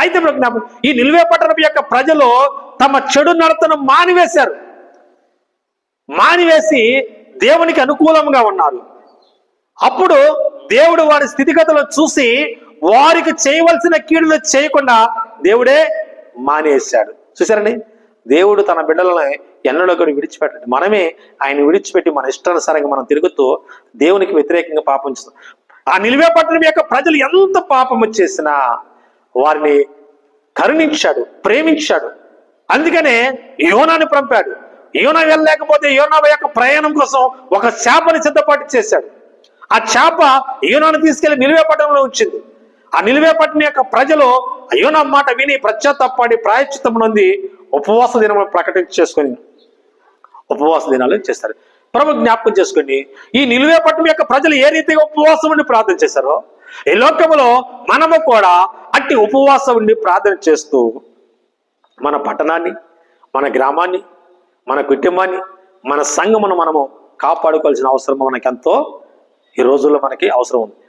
అయితే ఈ నినివే పట్టణం యొక్క ప్రజలు తమ చెడు నడతను మానివేశారు. మానివేసి దేవునికి అనుకూలంగా ఉన్నారు. అప్పుడు దేవుడు వారి స్థితిగతులను చూసి వారికి చేయవలసిన కీడులు చేయకుండా దేవుడే మానేశాడు. చూసారండి, దేవుడు తన బిడ్డలను ఎన్నడూ కూడా విడిచిపెట్టండి. మనమే ఆయన విడిచిపెట్టి మన ఇష్టానుసారంగా మనం తిరుగుతూ దేవునికి వ్యతిరేకంగా పాపం చేస్తాం. ఆ నినివే పట్టణం యొక్క ప్రజలు ఎంత పాపము చేసినా వారిని కరుణించాడు, ప్రేమించాడు. అందుకనే యోనాని పంపాడు. యోనా వెళ్ళలేకపోతే యోనా యొక్క ప్రయాణం కోసం ఒక చేపని సిద్ధపాటు చేశాడు. ఆ చేప యోనాను తీసుకెళ్లి నినివే పట్టణంలో ఉంచింది. ఆ నినివే పట్టణం యొక్క ప్రజలు యోనా మాట విని పశ్చాత్తాపడి ప్రాయశ్చిత్తం నొంది ఉపవాస దినములు చేసుకొని ఉపవాస దినాలు చేస్తారు. ప్రభు జ్ఞాపకం చేసుకుని ఈ నినివే పట్టణం యొక్క ప్రజలు ఏ రీతిగా ఉపవాసం ఉండి ప్రార్థన చేశారో ఈ లోకంలో మనము కూడా అట్టి ఉపవాసం ఉండి ప్రార్థన చేస్తూ మన పట్టణాన్ని, మన గ్రామాన్ని, మన కుటుంబాన్ని, మన సంఘమును మనము కాపాడుకోవాల్సిన అవసరం మనకెంతో ఈ రోజుల్లో మనకి అవసరం ఉంది.